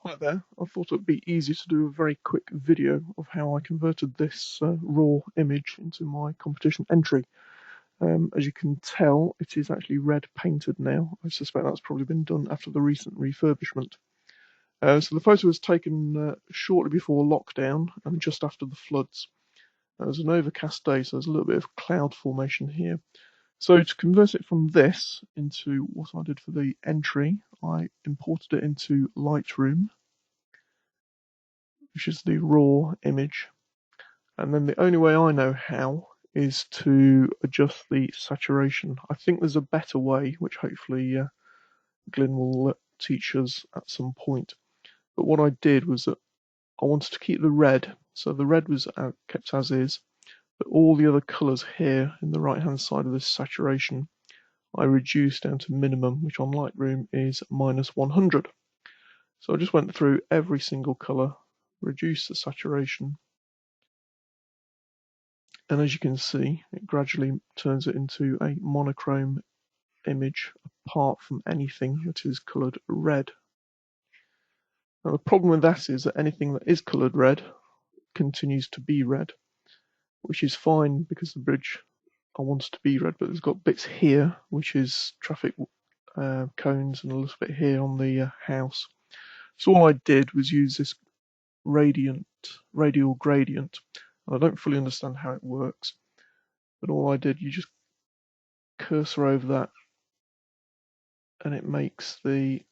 Hi there, I thought it would be easy to do a very quick video of how I converted this raw image into my competition entry. As you can tell, it is actually red painted now. I suspect that's probably been done after the recent refurbishment. So the photo was taken shortly before lockdown and just after the floods. It was an overcast day, so there's a little bit of cloud formation here. So to convert it from this into what I did for the entry, I imported it into Lightroom, which is the raw image. And then the only way I know how is to adjust the saturation. I think there's a better way, which hopefully Glyn will teach us at some point. But what I did was that I wanted to keep the red, so the red was kept as is, but all the other colours here in the right hand side of this saturation I reduced down to minimum, which on Lightroom is -100. So I just went through every single colour, reduced the saturation, and as you can see, it gradually turns it into a monochrome image apart from anything that is coloured red. Now the problem with that is that anything that is coloured red continues to be red, which is fine because the bridge I want it to be red, but it's got bits here which is traffic cones and a little bit here on the house. So all I did was use this radial gradient. I don't fully understand how it works, but all I did, you just cursor over that and it makes the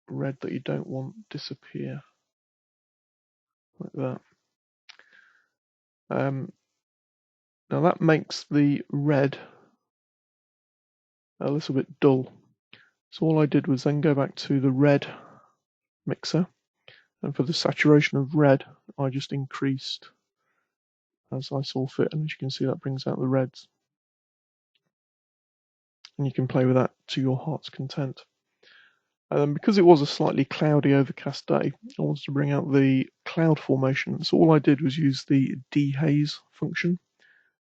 red that you don't want disappear, like that. Now that makes the red a little bit dull. So all I did was then go back to the red mixer, and for the saturation of red, I just increased as I saw fit, and as you can see, that brings out the reds. And you can play with that to your heart's content. Because it was a slightly cloudy, overcast day, I wanted to bring out the cloud formation. So all I did was use the dehaze function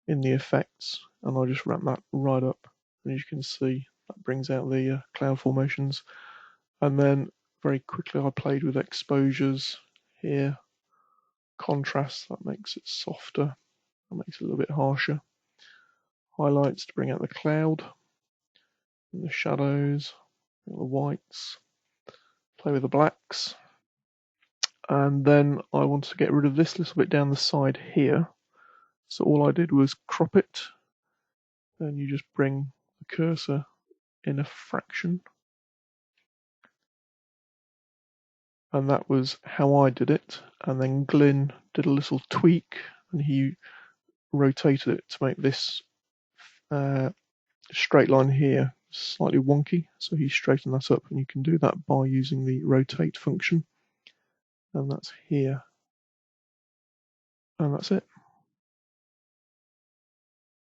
in the effects, and I just ramped that right up. And as you can see, that brings out the cloud formations. And then very quickly I played with exposures here, contrast, that makes it softer, that makes it a little bit harsher. Highlights to bring out the cloud, and the shadows, the whites, play with the blacks. And then I wanted to get rid of this little bit down the side here. So all I did was crop it, and you just bring the cursor in a fraction. And that was how I did it. And then Glyn did a little tweak, and he rotated it to make this straight line here slightly wonky. So he straightened that up, and you can do that by using the rotate function. And that's here. And that's it.